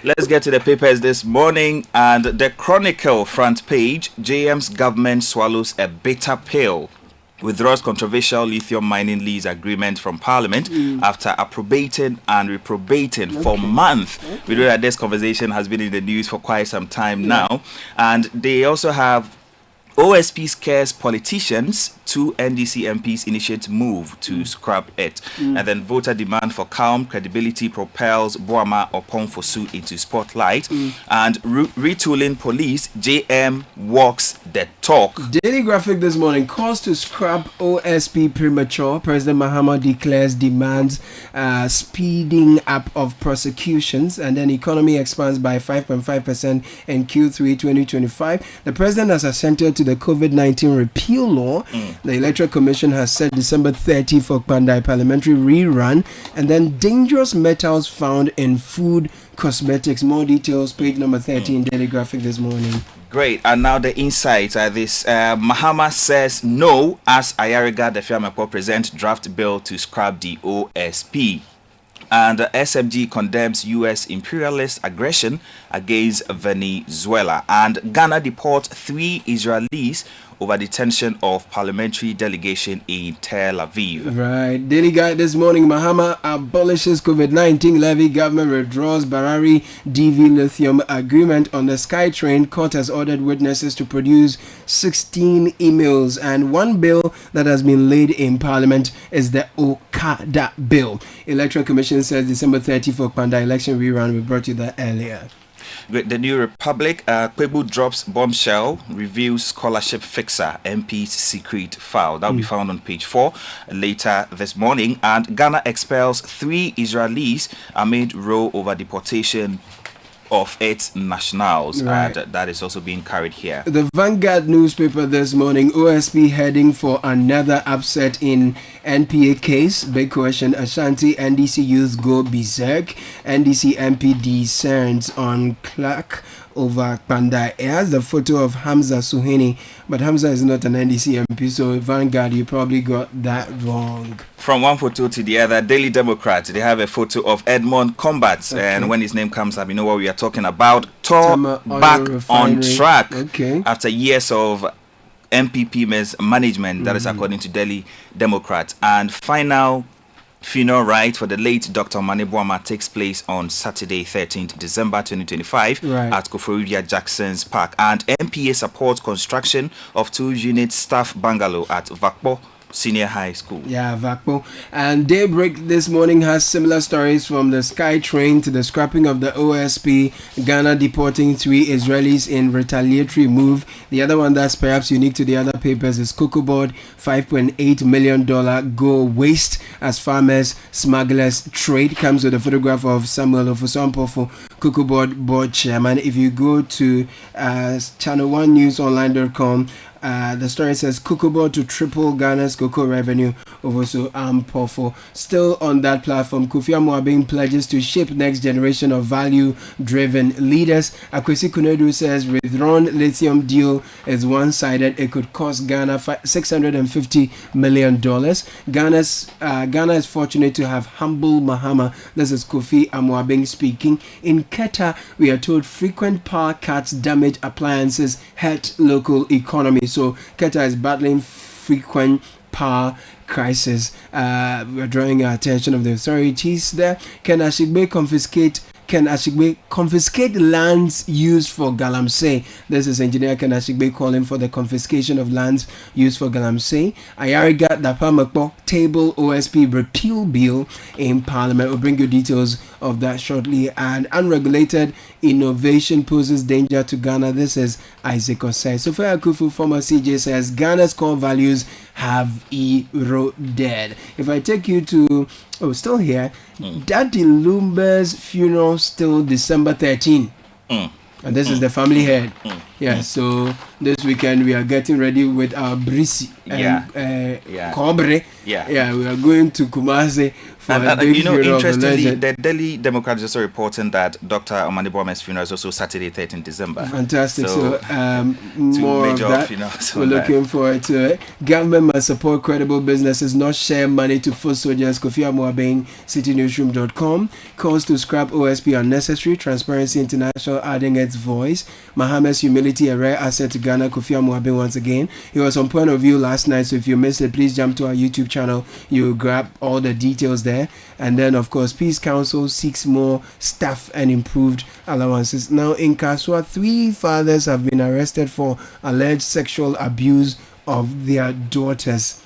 Let's get to the papers this morning. And the Chronicle front page, JM's government swallows a bitter pill. Withdraws controversial lithium mining lease agreement from Parliament after approbating and reprobating for months. We know that this conversation has been in the news for quite some time now. And they also have OSP scares politicians. 2 NDC MPs initiate move to scrap it. And then voter demand for calm credibility propels Boama Oponfosu into spotlight. And retooling police, JM walks the talk. Daily Graphic this morning calls to scrap OSP premature. President Mahama declares demands speeding up of prosecutions. And then economy expands by 5.5% in Q3 2025. The president has assented to the COVID-19 repeal law. The Electoral Commission has set December 30 for Pandai parliamentary rerun. And then dangerous metals found in food cosmetics. More details, page number 13, Daily Graphic this morning. Great. And now the insights are this. Mahama says no as Ayariga the Fiamepo present draft bill to scrap the OSP. And SMG condemns U.S. imperialist aggression against Venezuela. And Ghana deport 3 Israelis over detention of parliamentary delegation in Tel Aviv. Right. Daily Guide this morning, Mahama abolishes COVID-19 levy. Government withdraws Barari DV Lithium agreement on the SkyTrain. Court has ordered witnesses to produce 16 emails. And one bill that has been laid in Parliament is the Okada bill. Electoral Commission says December 30 for Panda election rerun. We brought you that earlier. The New Republic, Kwebu drops bombshell, reveals scholarship fixer, MP's secret file. That will be found on page 4 later this morning. And Ghana expels 3 Israelis amid row over deportation of its nationals. Right. And that is also being carried here. The Vanguard newspaper this morning, OSP heading for another upset in NPA case. Big question, Ashanti NDC youth go berserk. NDC MP discerns on Clark over Pandai. It has the photo of Hamza Suhini, but Hamza is not an NDC MP, so Vanguard, you probably got that wrong. From one photo to the other, Daily Democrat, they have a photo of Edmond Combat, and when his name comes up, you know what we are talking about. Back on track after years of MPP mismanagement. That is according to Daily Democrat. And final funeral rite for the late Dr. Mane Boama takes place on Saturday, 13th December 2025 at Koforidua Jackson's Park. And MPA supports construction of 2-unit staff bungalow at Vakpo Senior High School. Yeah, Vakpo. And Daybreak this morning has similar stories from the SkyTrain to the scrapping of the OSP, Ghana deporting 3 Israelis in retaliatory move. The other one that's perhaps unique to the other papers is Cocoa Board, $5.8 million go waste as farmers smugglers trade. Comes with a photograph of Samuel Ofosampo for Cocoa Board chairman. If you go to ChannelOne the story says Cocoa Board to triple Ghana's cocoa revenue over so Ampofo. Still on that platform, Kofi Amoabeng pledges to shape next generation of value-driven leaders. Akwesi Kunedu says withdrawn lithium deal is one-sided. It could cost Ghana $650 million. Ghana is fortunate to have humble Mahama. This is Kofi Amoabeng speaking. In Qatar, we are told frequent power cuts damage appliances, hurt local economy. So Qatar is battling frequent power crisis. We're drawing our attention of the authorities there. Can Ashigbe confiscate lands used for Galamsey? This is Engineer Ken Ashigbe calling for the confiscation of lands used for Galamsey. Ayariga Dapamakpo table OSP repeal bill in Parliament. We'll bring you details of that shortly. And unregulated innovation poses danger to Ghana. This is Isaac Osei. Sophia Akufu, former CJ, says Ghana's core values have eroded. If I take you to still here, Daddy Lumber's funeral still December 13. And this is the family head. Yeah, so this weekend we are getting ready with our Brisi and Cobre. Yeah, we are going to Kumasi for a big funeral of the interestingly, legend. the Daily Democrat is also reporting that Dr. Omani Boame's funeral is also Saturday, 13th December. Fantastic. So more of major that. funerals. We're looking forward to it. Government must support credible businesses, not share money to foot soldiers. Kofi Amoabeng, CitiNewsroom.com. Calls to scrap OSP unnecessary. Transparency International adding its voice. Mohammed's humility, a rare asset to Ghana. Kofi Amoabeng once again. He was on Point of View last night, so if you missed it, please jump to our YouTube channel. You'll grab all the details there. And then, of course, Peace Council seeks more staff and improved allowances. Now, in Kaswa, 3 fathers have been arrested for alleged sexual abuse of their daughters.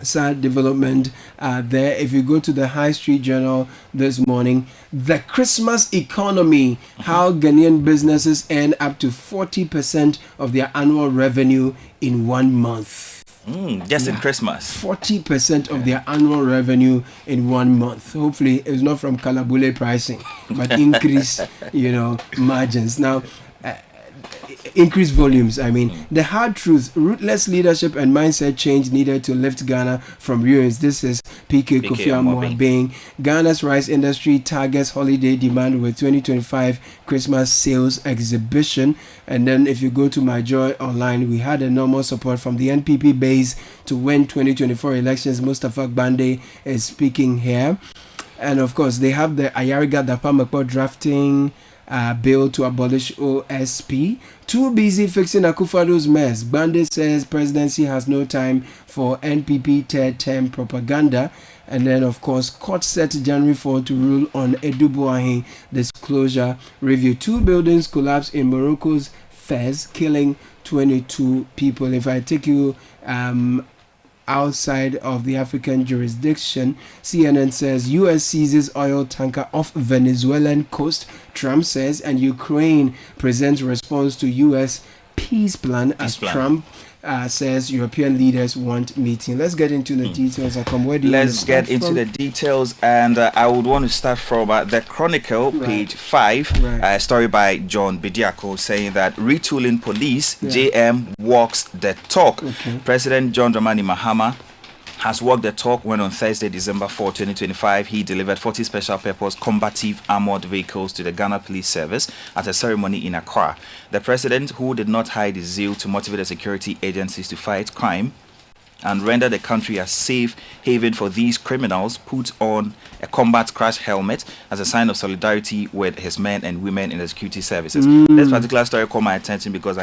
Sad development there. If you go to the High Street Journal this morning, the Christmas economy, how Ghanaian businesses earn up to 40% of their annual revenue in 1 month. Just in Christmas. 40% of their annual revenue in 1 month. Hopefully, it's not from Kalabule pricing, but increase, margins. Now, increased volumes. The hard truth: ruthless leadership and mindset change needed to lift Ghana from ruins. This is PK Kofi Amoabeng. Ghana's rice industry targets holiday demand with 2025 Christmas sales exhibition. And then if you go to My Joy Online, we had enormous support from the NPP base to win 2024 elections. Mustafa Bande is speaking here. And of course, they have the Ayariga Dapamekpo drafting bill to abolish OSP. Too busy fixing Akufo-Addo's mess. Bande says presidency has no time for NPP third term propaganda. And then, of course, court set January 4 to rule on Edubuahin disclosure review. 2 buildings collapsed in Morocco's Fez, killing 22 people. If I take you outside of the African jurisdiction, CNN says U.S. seizes oil tanker off Venezuelan coast, Trump says, and Ukraine presents response to U.S. peace plan as Trump says European leaders want meeting. Let's get into the details. Let's get into the details, and I would want to start from the Chronicle, page 5, story by John Bediako, saying that retooling police, JM walks the talk. President John Dramani Mahama has walked the talk when on Thursday, December 4, 2025, he delivered 40 special purpose combative armored vehicles to the Ghana Police Service at a ceremony in Accra. The president, who did not hide his zeal to motivate the security agencies to fight crime and render the country a safe haven for these criminals, put on a combat crash helmet as a sign of solidarity with his men and women in the security services. This particular story caught my attention because,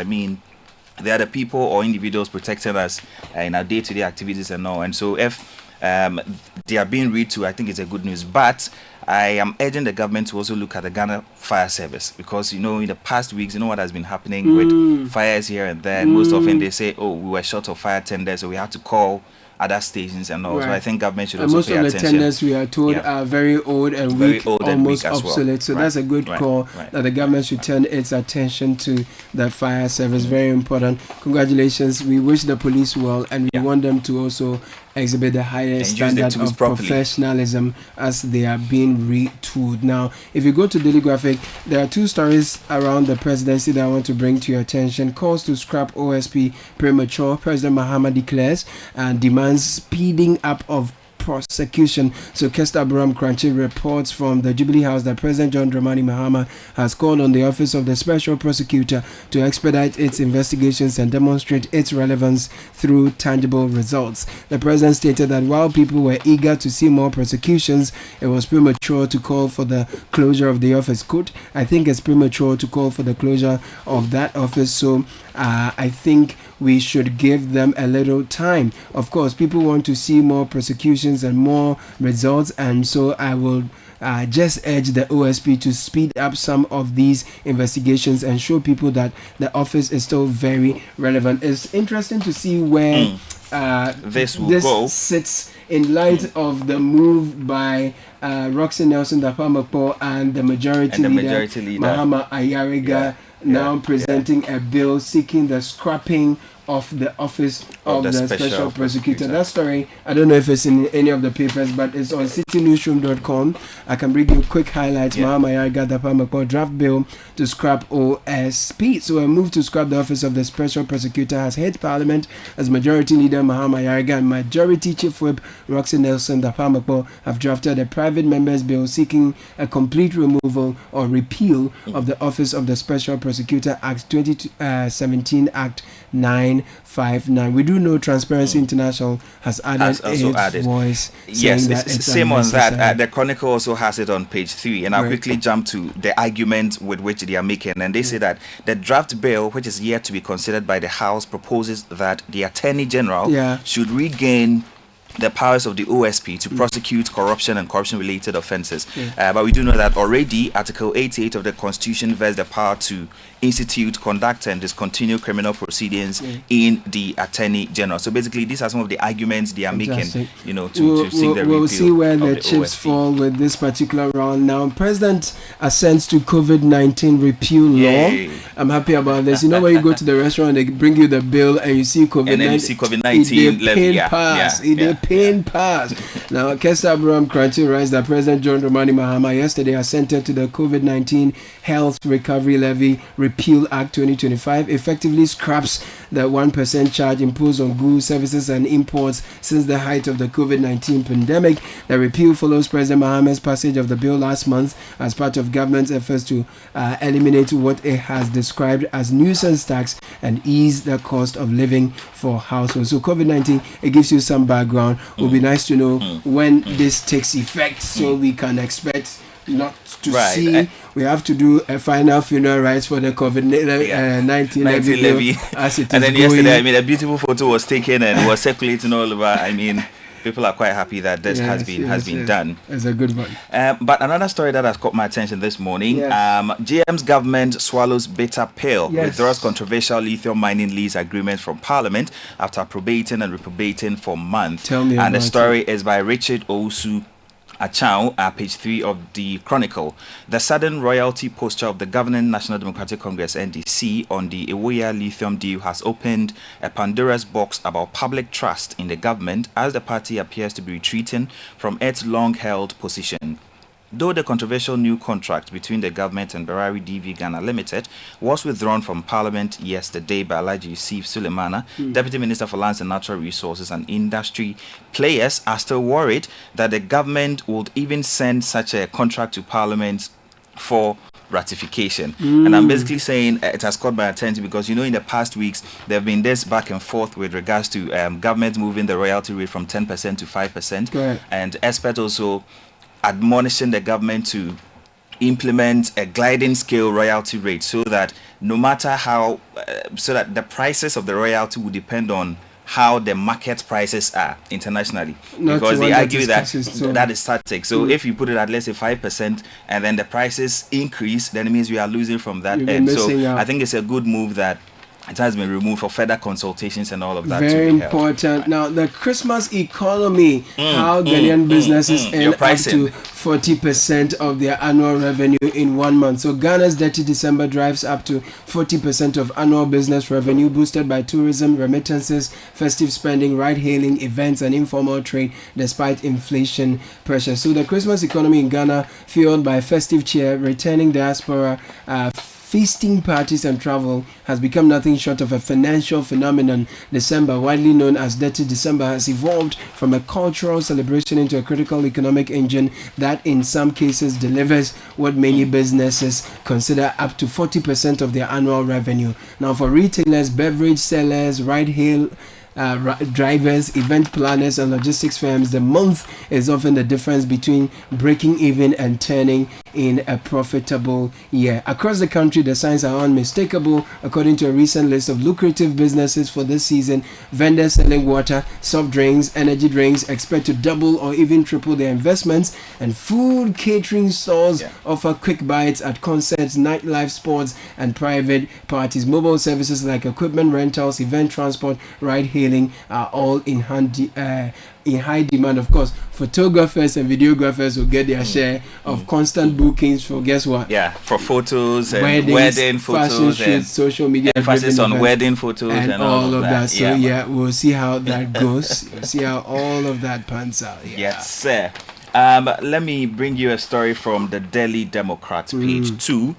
they are the people or individuals protecting us in our day-to-day activities and all. And so if they are being read to, I think it's a good news. But I am urging the government to also look at the Ghana Fire Service, because, in the past weeks, what has been happening with fires here and there. Most often they say, we were short of fire tenders, so we had to call other stations and all. So I think government should also pay attention. Most of the tenders, we are told, are very old and weak, almost obsolete. So that's a good call that the government should turn its attention to the fire service. Very important. Congratulations. We wish the police well, and we want them to also exhibit the highest standard of professionalism as they are being retooled. Now, if you go to Daily Graphic, there are 2 stories around the presidency that I want to bring to your attention. Calls to scrap OSP premature. President Mahama declares and demands speeding up of prosecution. So Kester Abraham Crunchy reports from the Jubilee House that President John Dramani Mahama has called on the Office of the Special Prosecutor to expedite its investigations and demonstrate its relevance through tangible results. The President stated that while people were eager to see more prosecutions, it was premature to call for the closure of the office. Quote, I think it's premature to call for the closure of that office, so I think we should give them a little time. Of course, people want to see more prosecutions and more results, and so I will just urge the OSP to speed up some of these investigations and show people that the office is still very relevant. It's interesting to see where this go. Sits in light of the move by Roxy Nelson Dapamekpo and the majority leader Mahama Ayariga now presenting a bill seeking the scrapping of the office of the special prosecutor. That story, I don't know if it's in any of the papers, but it's on citynewsroom.com. I can bring you quick highlights. Mahama Yarga Dapamako draft bill to scrap OSP. So a move to scrap the office of the special prosecutor has hit Parliament as Majority Leader Mahama Yarga and Majority Chief Whip Roxy Nelson Dapamako have drafted a private members bill seeking a complete removal or repeal of the office of the Special Prosecutor Act 2017 Act 959. We do know Transparency International has added its voice. Yes, same on that. The Chronicle also has it on page 3, and I'll quickly jump to the argument with which they are making. And they say that the draft bill, which is yet to be considered by the House, proposes that the Attorney General should regain the powers of the OSP to prosecute corruption and corruption-related offences. But we do know that already Article 88 of the Constitution vests the power to institute, conduct, and discontinue criminal proceedings in the Attorney General. So basically, these are some of the arguments they are making, you know, to seek the repeal. We'll see where the chips OSP. fall with this particular round. Now, President assents to COVID-19 repeal law. I'm happy about this. You know, when you go to the restaurant, they bring you the bill and you see COVID-19. And then you see COVID-19 levy. Pain pass. Now, Kesa Abraham Kranti writes that President John Dramani Mahama yesterday assented to the COVID-19 Health Recovery Levy Repeal Act 2025, effectively scraps the 1% charge imposed on goods, services, and imports since the height of the COVID-19 pandemic. The repeal follows President Mahama's passage of the bill last month as part of government's efforts to eliminate what it has described as nuisance tax and ease the cost of living for households. So COVID-19, it gives you some background. It would be nice to know when this takes effect so we can expect not to see. We have to do a final funeral rites for the COVID-19 levy. As it and then going. yesterday, I mean, a beautiful photo was taken and was circulating all over. I mean, people are quite happy that this has been done. It's a good one. But another story that has caught my attention this morning: GM's government swallows bitter pill, withdraws controversial lithium mining lease agreement from Parliament after probating and reprobating for months. Tell me and about the story is by Richard Osu Achao, page 3 of the Chronicle. The sudden royalty posture of the governing National Democratic Congress (NDC) on the Ewoya lithium deal has opened a Pandora's box about public trust in the government as the party appears to be retreating from its long-held position. Though the controversial new contract between the government and Berari DV Ghana Limited was withdrawn from Parliament yesterday by Alhaji Yusuf Sulemana, Deputy Minister for Lands and Natural Resources and Industry, players are still worried that the government would even send such a contract to Parliament for ratification. And I'm basically saying it has caught my attention because, you know, in the past weeks there have been this back and forth with regards to government moving the royalty rate from 10% to 5%, and experts also admonishing the government to implement a gliding scale royalty rate so that no matter how so that the prices of the royalty will depend on how the market prices are internationally, because they argue that that is static. So if you put it at, let's say, 5% and then the prices increase, then it means we are losing from that end. So I think it's a good move that it has been removed for further consultations and all of that. Very important. Now, the Christmas economy, how Ghanaian businesses earn up to 40% of their annual revenue in 1 month. So Ghana's Dirty December drives up to 40% of annual business revenue, boosted by tourism, remittances, festive spending, ride-hailing, events, and informal trade, despite inflation pressure. So the Christmas economy in Ghana, fueled by festive cheer, returning diaspora, feasting, parties, and travel, has become nothing short of a financial phenomenon. December, widely known as Dirty December, has evolved from a cultural celebration into a critical economic engine that in some cases delivers what many businesses consider up to 40% of their annual revenue. Now, for retailers, beverage sellers, ride-hail drivers, event planners, and logistics firms, the month is often the difference between breaking even and turning in a profitable year. Across the country, the signs are unmistakable. According to a recent list of lucrative businesses for this season, vendors selling water, soft drinks, energy drinks expect to double or even triple their investments, and food catering stores offer quick bites at concerts, nightlife, sports, and private parties. Mobile services like equipment rentals, event transport, ride-hail, hailing are all in high demand. Of course, photographers and videographers will get their share of constant bookings for, guess what? Yeah, for photos and Weddings, wedding fashion photos and shoots, social media emphasis on events, wedding photos and all of that. So Yeah, we'll see how that goes. We'll see how all of that pans out. Yeah. Yes, sir. Let me bring you a story from the Delhi Democrat, page 2.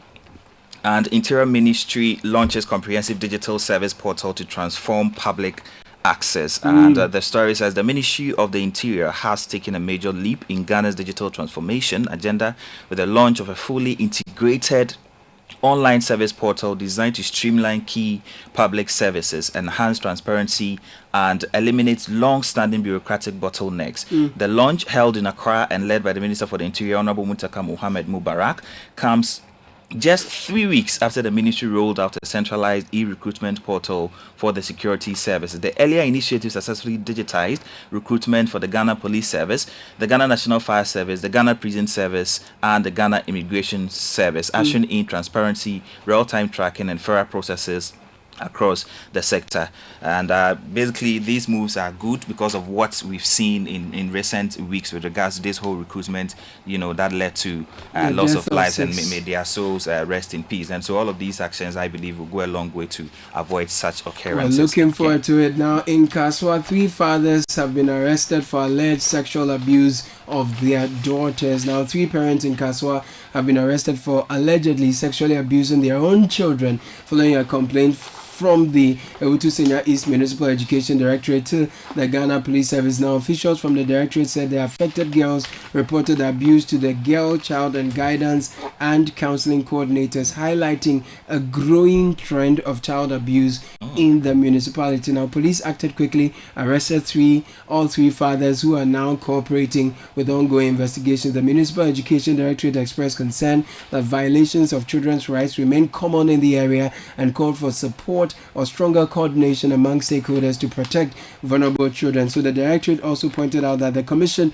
And Interior Ministry launches comprehensive digital service portal to transform public access. And the story says the Ministry of the Interior has taken a major leap in Ghana's digital transformation agenda with the launch of a fully integrated online service portal designed to streamline key public services, enhance transparency, and eliminate long-standing bureaucratic bottlenecks. The launch, held in Accra and led by the Minister for the Interior, Honorable Muntaka Mohammed Mubarak, comes just 3 weeks after the ministry rolled out a centralized e-recruitment portal for the security services. The earlier initiative successfully digitized recruitment for the Ghana Police Service, the Ghana National Fire Service, the Ghana Prison Service, and the Ghana Immigration Service, ushering in transparency, real-time tracking, and fairer processes across the sector. And basically these moves are good because of what we've seen in recent weeks with regards to this whole recruitment, that led to loss of lives and made their souls rest in peace. And so all of these actions, I believe, will go a long way to avoid such occurrences. We're looking forward to it. Now in Kaswa, 3 fathers have been arrested for alleged sexual abuse of their daughters. Now 3 parents in Kaswa have been arrested for allegedly sexually abusing their own children following a complaint from the Ewutu Senya East Municipal Education Directorate to the Ghana Police Service. Now, officials from the directorate said the affected girls reported abuse to the Girl, Child and Guidance and Counseling Coordinators, highlighting a growing trend of child abuse in the municipality. Now, police acted quickly, arrested all three fathers who are now cooperating with ongoing investigations. The Municipal Education Directorate expressed concern that violations of children's rights remain common in the area and called for support or stronger coordination among stakeholders to protect vulnerable children. So the directorate also pointed out that the Commission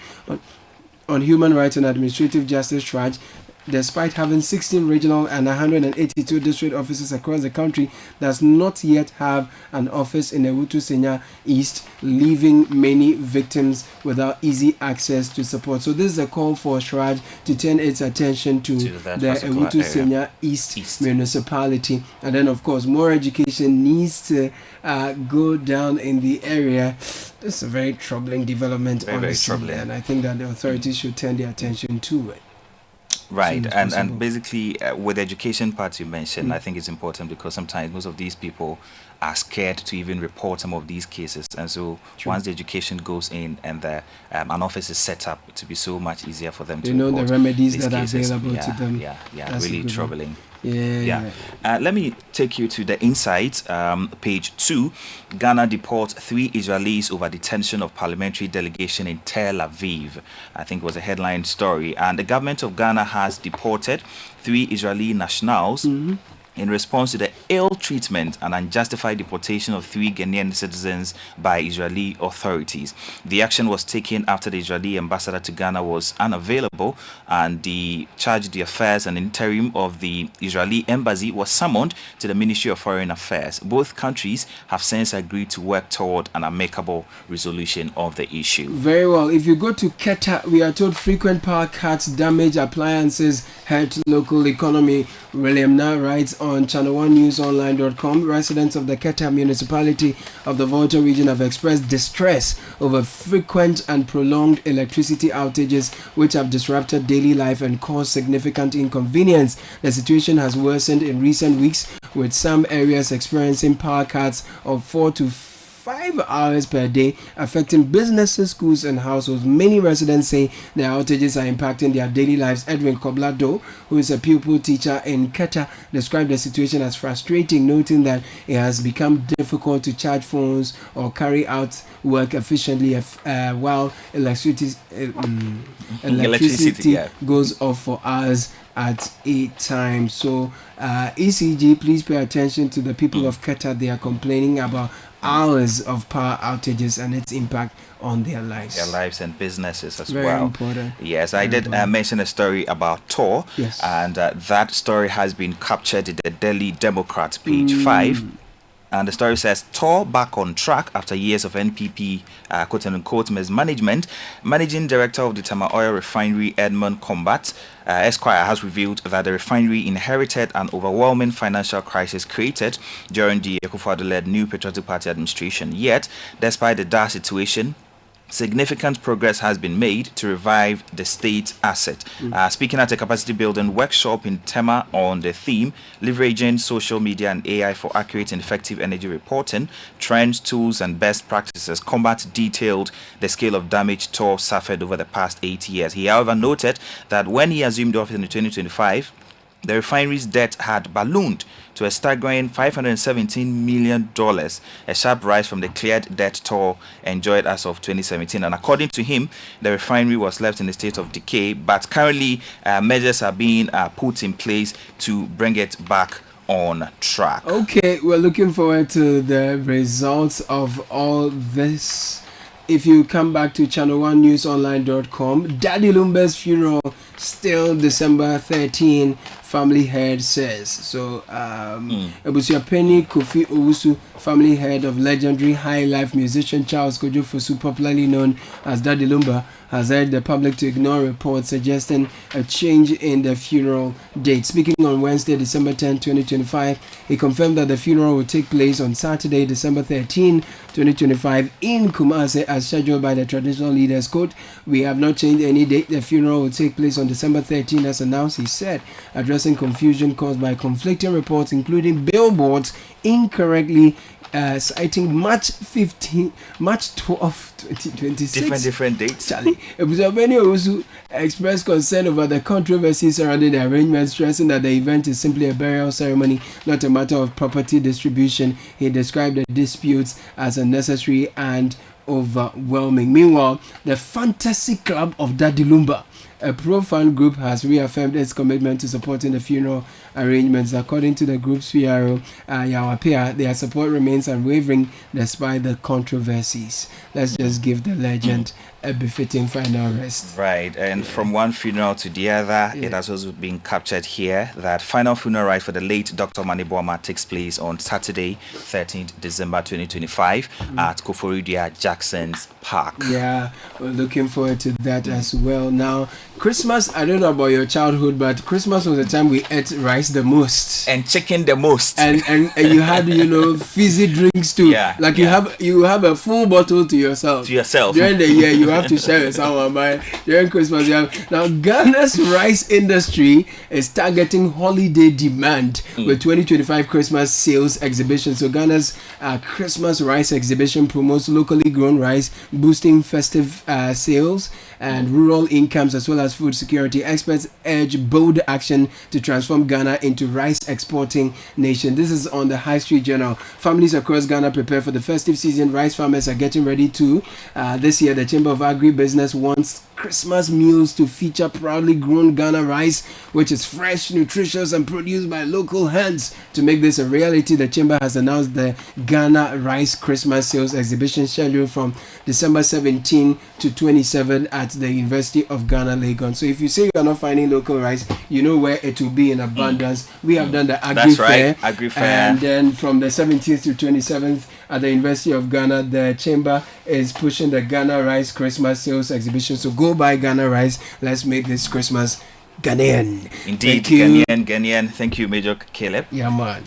on Human Rights and Administrative Justice charge, despite having 16 regional and 182 district offices across the country, does not yet have an office in Ewutu Senya East, leaving many victims without easy access to support. So this is a call for Shraj to turn its attention to the Ewutu Senya East municipality. And then, of course, more education needs to go down in the area. This is a very troubling development, honestly, very troubling. And I think that the authorities should turn their attention to it. Right, and basically with the education part you mentioned, I think it's important because sometimes most of these people are scared to even report some of these cases, and so once the education goes in and an office is set up, to be so much easier for them to know report the remedies these that cases. are available to them. That's really troubling. Yeah. Let me take you to the insights. Page 2. Ghana deports 3 Israelis over detention of parliamentary delegation in Tel Aviv. I think it was a headline story. And the government of Ghana has deported 3 Israeli nationals in response to the ill treatment and unjustified deportation of 3 Ghanaian citizens by Israeli authorities. The action was taken after the Israeli ambassador to Ghana was unavailable, and the charge d'affaires and interim of the Israeli embassy was summoned to the Ministry of Foreign Affairs. Both countries have since agreed to work toward an amicable resolution of the issue. Very well. If you go to Keta, we are told frequent power cuts damage appliances, hurt local economy. William Na writes on ChannelOneNewsOnline.com, residents of the Keta municipality of the Volta region have expressed distress over frequent and prolonged electricity outages which have disrupted daily life and caused significant inconvenience. The situation has worsened in recent weeks, with some areas experiencing power cuts of 4 to 5 hours per day, affecting businesses, schools and households. Many residents say the outages are impacting their daily lives. Edwin Koblado, who is a pupil teacher in Keta, described the situation as frustrating, noting that it has become difficult to charge phones or carry out work efficiently while electricity goes off for hours at a time. So ECG, please pay attention to the people of Keta. They are complaining about hours of power outages and its impact on their lives. Their lives and businesses as Very well. Important. Yes, I did mention a story about Tor, yes. and that story has been captured in the Delhi Democrat, page 5. And the story says, tour back on track after years of NPP, quote-unquote, mismanagement. Managing Director of the Tama Oil Refinery, Edmund Combat, Esquire, has revealed that the refinery inherited an overwhelming financial crisis created during the Akufo-Addo-led New Patriotic Party administration. Yet, despite the dire situation, significant progress has been made to revive the state asset. Speaking at a capacity building workshop in Tema on the theme, leveraging social media and AI for accurate and effective energy reporting, trends, tools, and best practices, Combat detailed the scale of damage Tor suffered over the past 8 years. He, however, noted that when he assumed office in 2025, the refinery's debt had ballooned to a staggering $517 million, a sharp rise from the cleared debt toll enjoyed as of 2017. And according to him, the refinery was left in a state of decay, but currently measures are being put in place to bring it back on track. Okay, we're looking forward to the results of all this. If you come back to ChannelOneNewsOnline.com, Daddy Lumba's funeral still December 13, family head says. So, Ebusia Penny Kofi Owusu, family head of legendary high life musician Charles Kojo Fosu, popularly known as Daddy Lumba, has urged the public to ignore reports suggesting a change in the funeral date. Speaking on Wednesday, December 10, 2025, he confirmed that the funeral will take place on Saturday, December 13, 2025 in Kumasi as scheduled by the traditional leaders. Quote, "We have not changed any date. The funeral will take place on December 13 as announced," he said, addressing confusion caused by conflicting reports, including billboards incorrectly citing March 12, 2026. Different dates. Charlie, Ebuzabeni also expressed concern over the controversy surrounding the arrangement, stressing that the event is simply a burial ceremony, not a matter of property distribution. He described the disputes as unnecessary and overwhelming. Meanwhile, the Fantasy Club of Daddy Lumba, a pro-fan group, has reaffirmed its commitment to supporting the funeral arrangements. According to the group's PRO, Yawapia, their support remains unwavering despite the controversies. Let's just give the legend a befitting final rest. Right, and from one funeral to the other, it has also been captured here that final funeral rite for the late Dr. Manibwama takes place on Saturday, 13th December 2025 at Koforidua Jackson's Park. Yeah, we're looking forward to that as well. Now, Christmas, I don't know about your childhood, but Christmas was the time we ate rice the most. And chicken the most. And you had, fizzy drinks too. Yeah, like yeah. you have a full bottle to yourself. During the year, you have to share with someone, but during Christmas, you have. Now, Ghana's rice industry is targeting holiday demand with 2025 Christmas sales exhibition. So Ghana's Christmas rice exhibition promotes locally grown rice, boosting festive sales and rural incomes as well as food security. Experts urge bold action to transform Ghana into rice exporting nation. This is on the High Street Journal. Families across Ghana prepare for the festive season. Rice farmers are getting ready to. This year, the Chamber of Agribusiness wants Christmas meals to feature proudly grown Ghana rice, which is fresh, nutritious, and produced by local hands. To make this a reality, the Chamber has announced the Ghana Rice Christmas Sales Exhibition scheduled from December 17 to 27 at the University of Ghana, Legon. So if you say you're not finding local rice, you know where it will be in abundance. We have done the Agri Fair. Agri Fair. And then from the 17th to 27th at the University of Ghana, the Chamber is pushing the Ghana Rice Christmas Sales Exhibition. So go buy Ghana rice. Let's make this Christmas Ghanaian. Indeed, Ghanaian. Thank you, Major Caleb. Yeah, man.